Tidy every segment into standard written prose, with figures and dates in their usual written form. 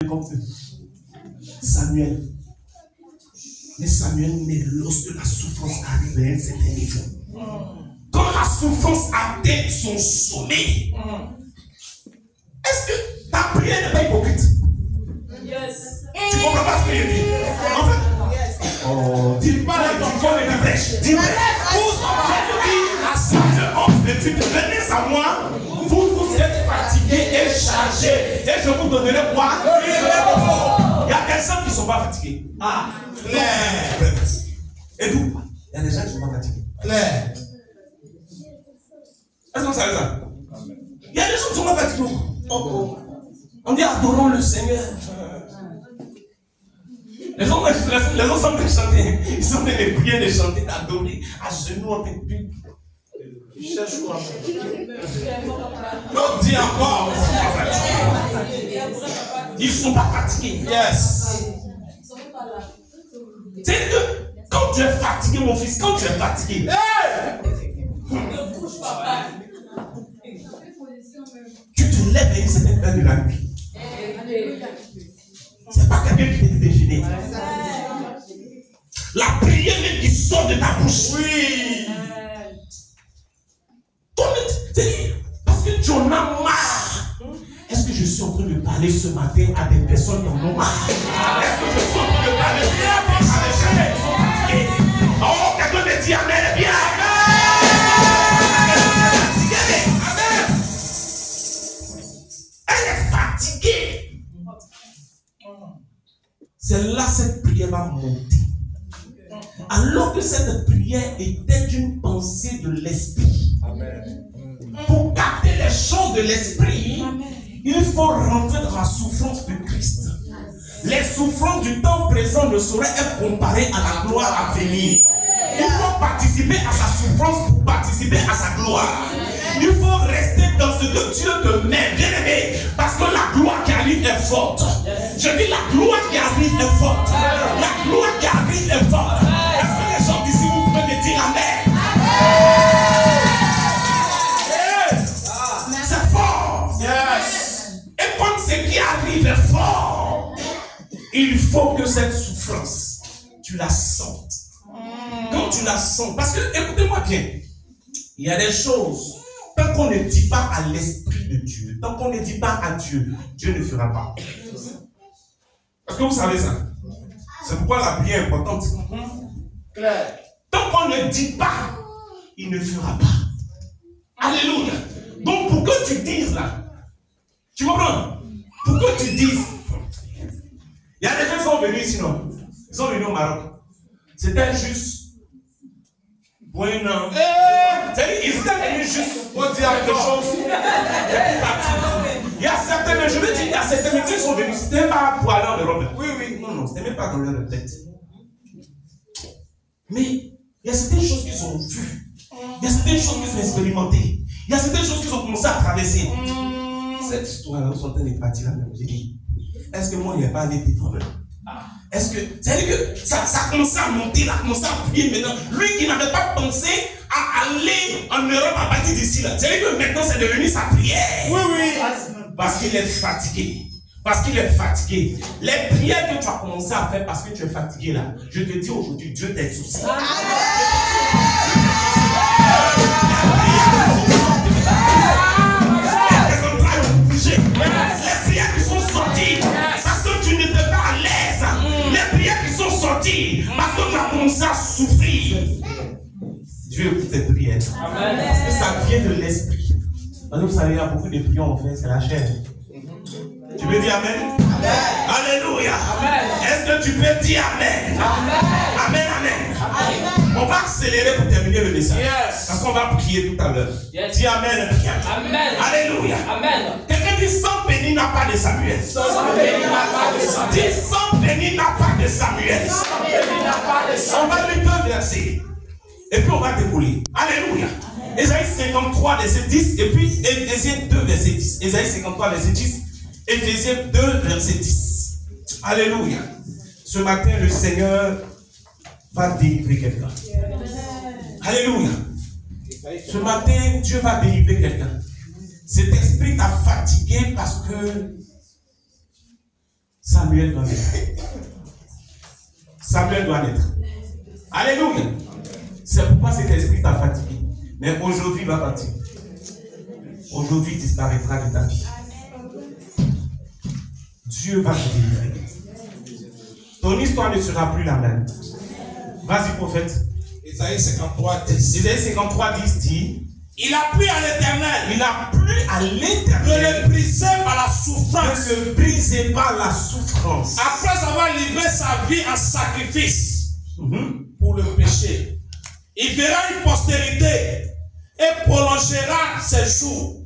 comme eux. Samuel. Mais Samuel, mais lorsque la souffrance arrive à un certain niveau, quand la souffrance atteint son sommet, est-ce que ta prière n'est pas hypocrite? Yes. Tu comprends pas ce que je dis? En fait, dis pas là, tu vois les prêches. Dis, à 7h11 de Dieu, venez à moi, vous êtes fatigués et chargés, et je vous donnerai quoi? Il y a des gens qui ne sont pas fatigués. Ah, clair. Et d'où? Il y a des gens qui ne sont pas fatigués. Clair. Est-ce que vous savez ça? Il y a des gens qui ne sont pas fatigués. On dit adorons le Seigneur. Les gens sont en train de chanter. Ils sont en train de prier, de chanter, d'adorer. À genoux, en train de prier. Ils cherchent quoi? Non, dis encore. Ils ne sont pas fatigués. Yes. C'est que quand tu es fatigué, mon fils, quand tu es fatigué, ne bouge pas. Tu te lèves à une certaine heure de la nuit. C'est pas quelqu'un qui t'est déjeuné. La prière même qui sort de ta bouche. Oui. Parce que tu en as marre. Est-ce que je suis en train de parler ce matin à des personnes qui en ont marre? Est-ce que je suis en train de parler à des gens qui sont fatigués? Oh, quelqu'un me dit Amen, bien. Amen. Elle est fatiguée. C'est là cette prière va monter. Alors que cette prière était une pensée de l'esprit. Pour capter les choses de l'esprit, il faut rentrer dans la souffrance de Christ. Les souffrances du temps présent ne sauraient être comparées à la gloire à venir. Il faut participer à sa souffrance pour participer à sa gloire. Il faut rester dans ce que Dieu te met, bien aimé, parce que la gloire qui arrive est forte. Je dis la gloire qui arrive est forte. La gloire qui arrive est forte. Est-ce que les gens d'ici vous pouvez me dire Amen? C'est fort. Yes. Et quand ce qui arrive est fort, il faut que cette souffrance, tu la sentes. Quand tu la sens, parce que, écoutez-moi bien, il y a des choses, tant qu'on ne dit pas à l'Esprit de Dieu, tant qu'on ne dit pas à Dieu, Dieu ne fera pas. Est-ce que vous savez ça? C'est pourquoi la prière est importante. Claire. Tant qu'on ne dit pas, il ne fera pas. Alléluia. Donc pour que tu dises là, tu comprends? Pour que tu dises, il y a des gens qui sont venus ici, non? Ils sont venus au Maroc. C'était juste. Bueno. C'est-à-dire, ils étaient venus juste pour dire quelque chose. Il y a certains, mais je veux dire, il y a certains qui sont venus. C'était pas pour aller en Europe. Oui, oui, non, c'était même pas dans leur tête. Mais il y a certaines choses qu'ils ont vues. Il y a certaines choses qu'ils ont expérimentées. Il y a certaines choses qu'ils ont commencé à traverser. Cette histoire-là, ils sont en train de partir là. J'ai dit, est-ce que moi, il n'y a pas des défendeurs? Est-ce que, c'est-à-dire que ça a commencé à monter, il a commencé à prier maintenant. Lui qui n'avait pas pensé à aller en Europe à partir d'ici là. C'est-à-dire que maintenant c'est devenu sa prière. Oui, oui. Parce qu'il est fatigué. Parce qu'il est fatigué. Les prières que tu as commencé à faire parce que tu es fatigué là, je te dis aujourd'hui, Dieu t'exauce. Les prières qui sont sorties parce que tu n'étais pas à l'aise. Les prières qui sont sorties parce que tu as commencé à souffrir. Dieu écoute cette prière. Parce que ça vient de l'esprit. Parce que vous savez, il y a beaucoup de prières on fait, c'est la chair. Tu peux dire Amen? Amen. Alléluia. Est-ce que tu peux dire Amen? Amen, amen. Amen. On va accélérer pour terminer le message. Yes. Parce qu'on va prier tout à l'heure. Yes. Dis Amen. Amen. Alléluia. Amen. Quelqu'un dit sans béni n'a pas de Samuel. Sans béni n'a pas de Samuel. Dis sans béni n'a pas de Samuel. Sans béni n'a pas de Samuel. On va lire deux versets. Et puis on va dérouler. Alléluia. Ésaïe 53, verset 10. Et puis Éphésiens 2, verset 10. Ésaïe 53, verset 10. Éphésiens 2, verset 10. Alléluia. Ce matin, le Seigneur va délivrer quelqu'un. Alléluia. Ce matin, Dieu va délivrer quelqu'un. Cet esprit t'a fatigué parce que Samuel doit naître. Samuel doit naître. Alléluia. C'est pourquoi cet esprit t'a fatigué. Mais aujourd'hui, il va partir. Aujourd'hui, il disparaîtra de ta vie. Dieu va te délivrer. Ton histoire ne sera plus la même. Vas-y, prophète. Isaïe 53:10. Isaïe 53:10 dit, il a plu à l'Éternel. Il a plu à De l'Éternel le briser par la souffrance. de le briser par la souffrance. Après avoir livré sa vie en sacrifice pour le péché, il verra une postérité et prolongera ses jours.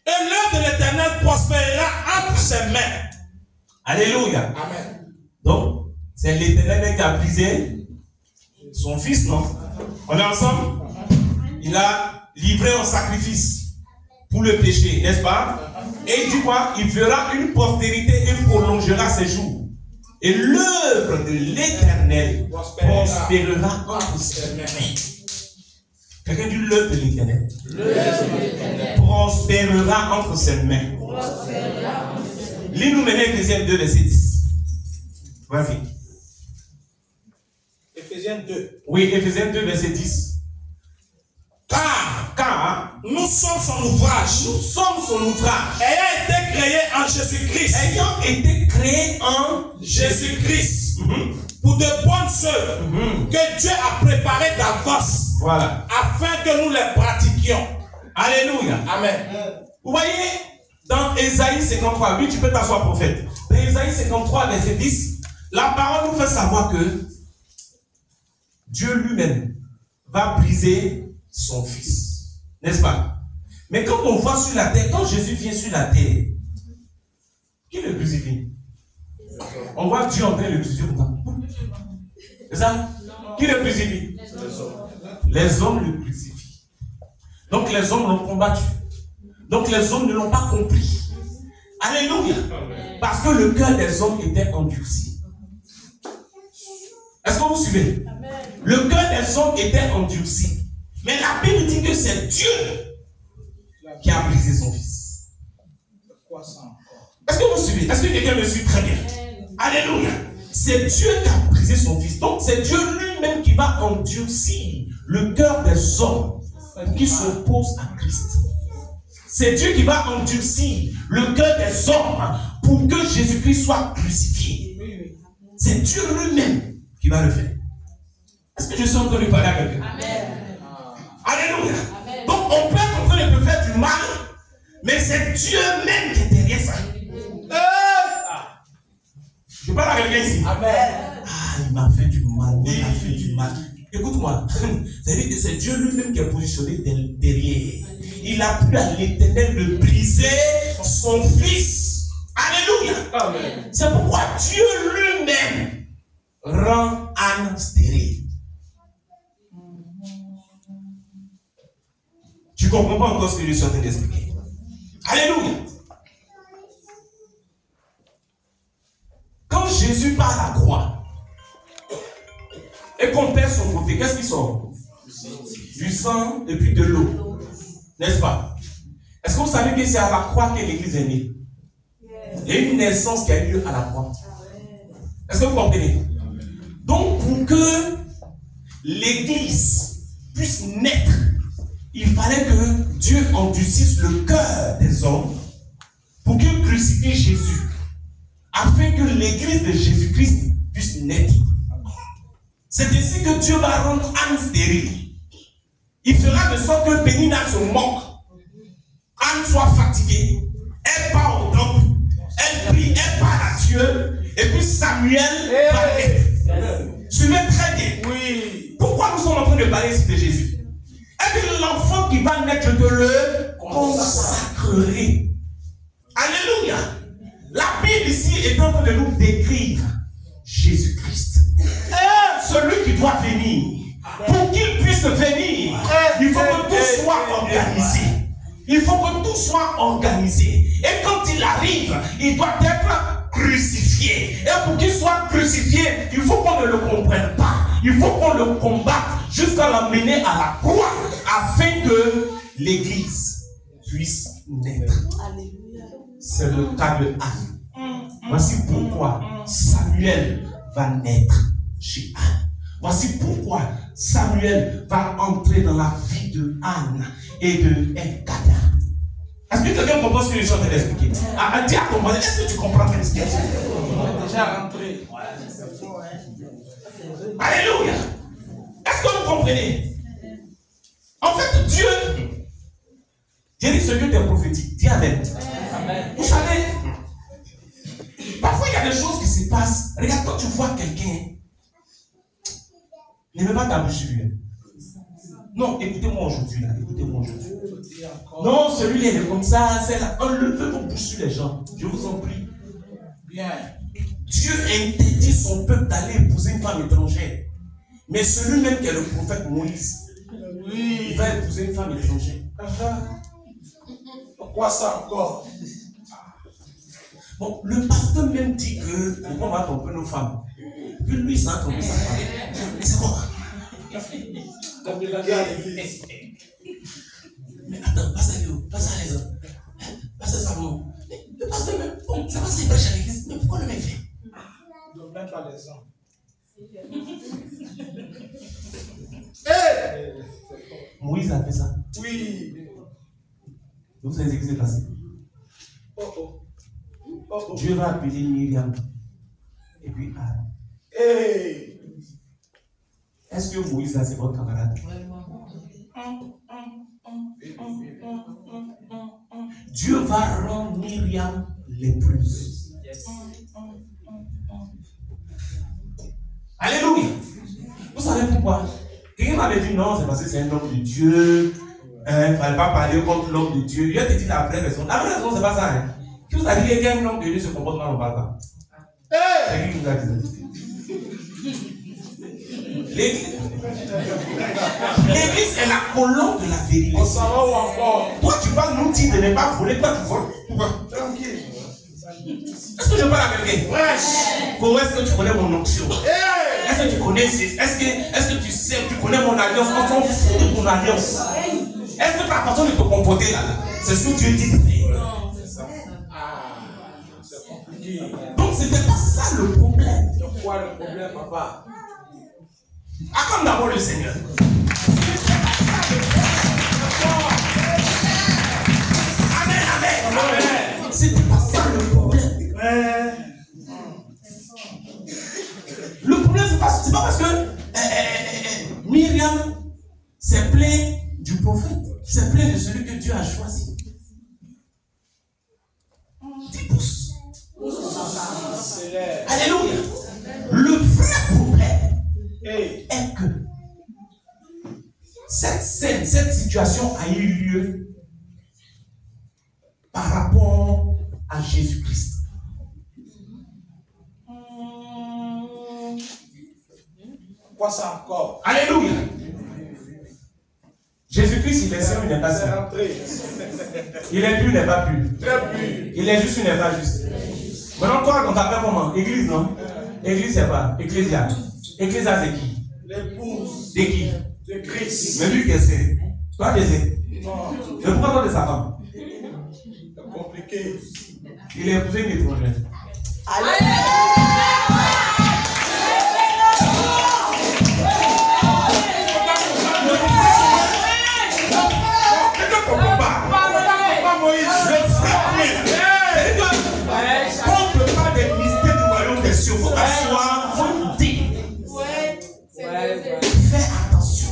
Et l'œuvre de l'Éternel prospérera entre ses mains. Alléluia. Amen. Donc, c'est l'Éternel qui a brisé son fils, non? On est ensemble? Il a livré en sacrifice pour le péché, n'est-ce pas? Et il dit quoi? Il verra une postérité et prolongera ses jours. Et l'œuvre de l'Éternel prospérera entre ses mains. Quelqu'un dit l'œuvre de l'Éternel prospérera entre ses mains. Lis-nous maintenant Éphésiens 2, verset 10. Vas-y. Éphésiens 2. Oui, Éphésiens 2, verset 10. Car nous sommes son ouvrage. Nous sommes son ouvrage. Ayant été créés en Jésus-Christ. Ayant été créés en Jésus-Christ. Pour de bonnes œuvres que Dieu a préparées d'avance. Voilà. Afin que nous les pratiquions. Alléluia. Amen. Vous voyez, dans Ésaïe 53, oui, tu peux t'asseoir, prophète. Dans Ésaïe 53, verset 10, la parole nous fait savoir que Dieu lui-même va briser son fils. N'est-ce pas? Mais quand on voit sur la terre, quand Jésus vient sur la terre, qui le crucifie? On voit Dieu en train de le crucifier. C'est ça? Qui le crucifie? Les hommes le crucifient. Donc les hommes l'ont combattu. Donc les hommes ne l'ont pas compris. Alléluia. Parce que le cœur des hommes était endurci. Est-ce que vous suivez? Le cœur des hommes était endurci. Mais la Bible dit que c'est Dieu qui a brisé son fils. Est-ce que vous suivez? Est-ce que quelqu'un me suit très bien? Alléluia. C'est Dieu qui a brisé son fils. Donc c'est Dieu lui-même qui va endurcir le cœur des hommes qui s'opposent à Christ. C'est Dieu qui va endurcir le cœur des hommes pour que Jésus-Christ soit crucifié. C'est Dieu lui-même qui va le faire. Est-ce que je suis en train de parler à quelqu'un? Alléluia. Donc on peut être en train de faire du mal, mais c'est Dieu même qui est derrière ça. Je parle à quelqu'un ici. Il m'a fait du mal. Il m'a fait du mal. Écoute-moi. C'est-à-dire que c'est Dieu lui-même qui est positionné derrière. Il a plu à l'Éternel de briser son fils. Alléluia. C'est pourquoi Dieu lui-même rend Anne stérile. Tu ne comprends pas encore ce que je suis en train d'expliquer. Alléluia. Quand Jésus part à la croix et qu'on perd son côté, qu'est-ce qui sort? Du sang et puis de l'eau. N'est-ce pas? Est-ce que vous savez que c'est à la croix que l'Église est née? Il y a une naissance qui a eu lieu à la croix. Est-ce que vous comprenez? Donc pour que l'Église puisse naître, il fallait que Dieu endurcisse le cœur des hommes pour qu'ils crucifient Jésus, afin que l'Église de Jésus-Christ puisse naître. C'est ainsi que Dieu va rendre Anne stérile. Il fera de sorte que Pénina se moque. Anne soit fatiguée. Elle part au temple. Elle prie, elle parle à Dieu. Et puis Samuel va naître. Suivez très bien. Oui. Pourquoi nous sommes en train de parler ici de Jésus? Et puis l'enfant qui va naître, je te le consacrerai. Alléluia. La Bible ici est en train de nous décrire Jésus-Christ. Celui qui doit venir. Pour qu'il puisse venir, il faut que tout soit organisé. Il faut que tout soit organisé. Et quand il arrive, il doit être crucifié. Et pour qu'il soit crucifié, il faut qu'on ne le comprenne pas. Il faut qu'on le combatte jusqu'à l'amener à la croix, afin que l'Église puisse naître. C'est le cas de Anne. Voici pourquoi Samuel va naître chez Anne. Voici pourquoi Samuel va entrer dans la vie de Anne et de Elkana. Est-ce que quelqu'un comprend ce que je suis en train d'expliquer? Dis à ton voisin, est-ce que tu comprends ce qu'il y a? On est déjà rentré. Alléluia. Est-ce que vous comprenez? En fait, Dieu dit ce Dieu est prophétique. Dis Amen. Vous savez, parfois il y a des choses qui se passent. Regarde, quand tu vois quelqu'un, ne mets pas ta bouche sur lui. Non, écoutez-moi aujourd'hui. Écoutez-moi aujourd'hui. Non, celui-là, il est comme ça, c'est là. Enlevez vos bouches sur les gens. Je vous en prie. Bien. Dieu interdit son peuple d'aller épouser une femme étrangère. Mais celui-même qui est le prophète Moïse, il va épouser une femme étrangère. Pourquoi ça encore? Bon, le pasteur même dit que on va tromper nos femmes. Puis lui, ça a trompé sa femme. C'est quoi? Mais attends, passe à l'eau, passe à l'aise. Passe à ça, non. Le pasteur même, bon, c'est pas ça, il prêche à l'église, mais pourquoi le mec fait? Ne mets pas les hommes. Moïse a fait ça. Oui. Vous savez ce qui s'est passé? Dieu va appeler Myriam. Et puis Aaron. Est-ce que Moïse là c'est votre camarade? Dieu va rendre Myriam l'épouse. Alléluia. Vous savez pourquoi? Quelqu'un m'avait dit non, c'est parce que c'est un homme de Dieu. Il ne fallait pas parler contre l'homme de Dieu. Dieu te dit la vraie raison. La vraie raison, c'est pas ça. Hein. Qui vous a dit qu'un homme de Dieu se comporte mal, on ne parle pas? C'est qui vous a dit? L'église est la colonne de la vérité. On s'en va où encore? Toi, tu vas nous dire de ne pas voler, toi, tu voles. Pourquoi? Tranquille. Est-ce que je parle à quelqu'un? Comment est-ce que tu connais mon onction? Est-ce que tu connais? Est-ce que tu sais, tu connais mon alliance? On s'en fout de ton alliance. Est-ce que ta façon de te comporter là, c'est ce que Dieu dit de faire? C'est compliqué. Donc, c'était pas ça le problème. C'est quoi le problème, papa? Acclame d'abord le Seigneur. Amen, amen, amen. C'était pas ça le problème. Le problème, c'est pas parce que Myriam s'est plaint du prophète, s'est plaint de celui que Dieu a choisi. 10 pouces. Alléluia. Le vrai problème est que cette scène, cette situation a eu lieu par rapport à Jésus-Christ. Quoi ça encore? Alléluia. Jésus-Christ, il est saint, il n'est pas saint. Il est pur, il n'est pas pur. Très pur. Il est juste, il n'est pas juste. Maintenant, toi, on t'appelle comment? Église, non? Église, c'est pas. Ecclésia. Ecclésia, c'est qui? L'épouse De qui? de Christ. Mais lui, qu'est-ce que c'est? Toi, qu'est-ce que c'est? Non, Mais pourquoi toi de sa femme? c'est compliqué. Il est épousé une étrangère. On ne peut pas des mystères du royaume des cieux. Il faut t'asseoir, il faut écouter. Fais attention.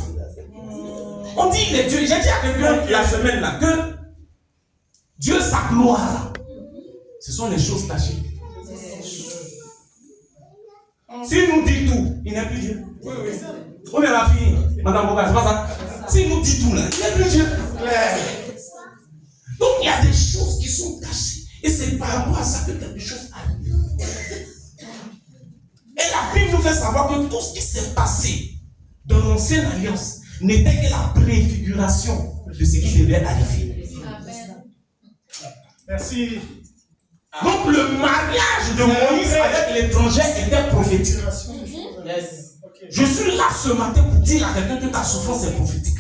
On dit il est Dieu. J'ai dit à quelqu'un la semaine là que Dieu, sa gloire, ce sont les choses cachées. S'il nous dit tout, il n'est plus Dieu. Oui, mais ma fille, Madame Boba, c'est pas ça. S'il nous dit tout là, il n'est plus Dieu. Donc il y a des choses qui sont cachées. Et c'est par rapport à ça que quelque chose arrive. Et la Bible nous fait savoir que tout ce qui s'est passé dans l'ancienne alliance n'était que la préfiguration de ce qui devait arriver. Merci. Donc le mariage de Moïse avec l'étranger était prophétique. Je suis là ce matin pour dire à quelqu'un que ta souffrance est prophétique.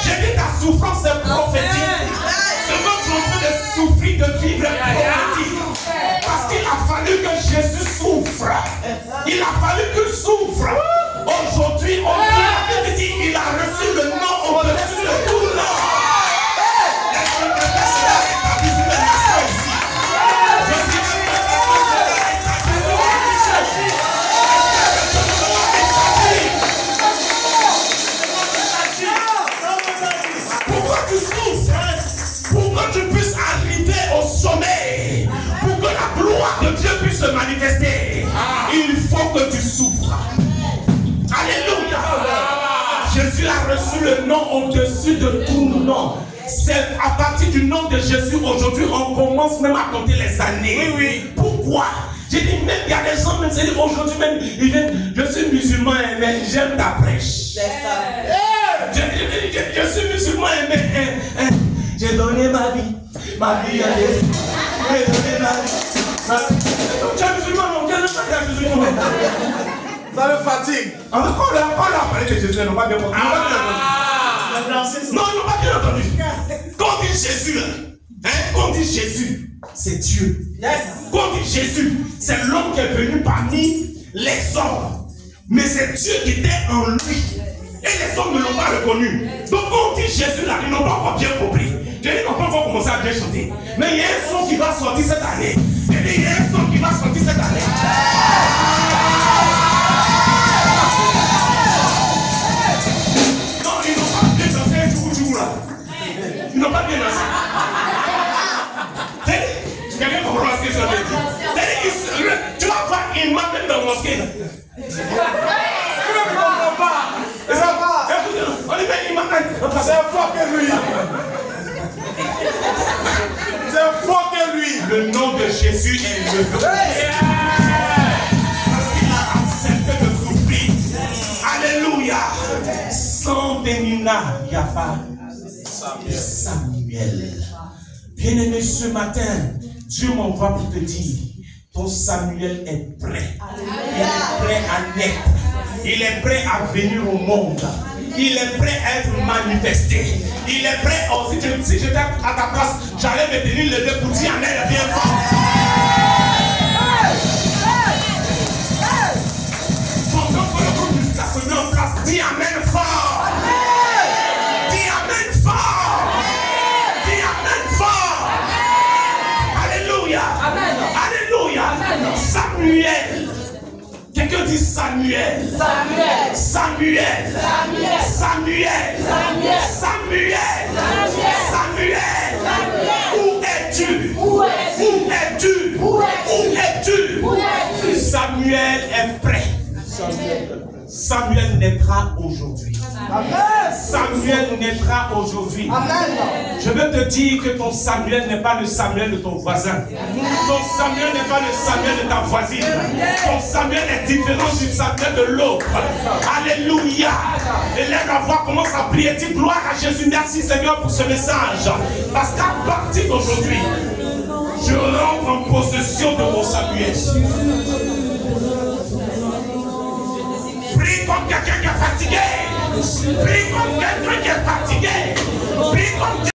J'ai dit ta souffrance est prophétique. le nom au-dessus de tout nom. C'est à partir du nom de Jésus aujourd'hui, on commence même à compter les années. Oui, oui. Pourquoi? J'ai dit, même il y a des gens, même aujourd'hui même, ils viennent, je suis musulman, mais j'aime ta prêche. C'est ça. Je suis musulman, mais j'ai donné ma vie à Jésus. J'ai donné ma vie. Tu es musulman, non? Tu es musulman. Ça me fatigue. Quand on a parlé de Jésus, ils n'ont pas bien compris. Non, ils n'ont pas bien entendu. Quand on dit Jésus, quand on dit Jésus, c'est Dieu. Quand on dit Jésus, c'est l'homme qui est venu parmi les hommes. Mais c'est Dieu qui était en lui. Et les hommes ne l'ont pas reconnu. Donc quand on dit Jésus là, ils n'ont pas encore bien compris. Ils n'ont pas encore commencé à bien chanter. Mais il y a un son qui va sortir cette année. Il y a un son qui va sortir cette année. Non, ils n'ont pas bien dansé un jour là. Ils n'ont pas bien dansé. Quelqu'un comprend ce que je veux dire? Tu vas voir une main même dans la mosquée. C'est fort que lui. C'est fort que lui. Le nom de Jésus est levé. Parce qu'il a accepté de souffrir. Alléluia. Sans Bénina, il n'y a pas Samuel. Bien-aimé, ce matin, Dieu m'envoie pour te dire, ton Samuel est prêt. Il est prêt à naître. Il est prêt à venir au monde. Il est prêt à être manifesté. Il est prêt aussi. Si j'étais à ta place, j'allais me tenir le deux pour dire Amen bien fort. Pendant que le groupe musical se met en place, dis Amen fort. Dis Amen fort. Dis Amen fort. Alléluia. Alléluia. Samuel. Quelqu'un dit Samuel. Samuel. Samuel. Samuel. Samuel. Samuel. Samuel. Samuel. Où es-tu? Où es-tu? Où es-tu? Où es-tu? Où es-tu? Où es-tu? Samuel est prêt. Samuel naîtra aujourd'hui. Samuel naîtra aujourd'hui. Je veux te dire que ton Samuel n'est pas le Samuel de ton voisin. Ton Samuel n'est pas le Samuel de ta voisine. Ton Samuel est différent du Samuel de l'autre. Alléluia. Élève la voix, commence à prier. Dis gloire à Jésus. Merci Seigneur pour ce message. Parce qu'à partir d'aujourd'hui, je rentre en possession de mon Samuel. Prie comme quelqu'un qui est fatigué. Prie comme quelqu'un qui est fatigué. Prie comme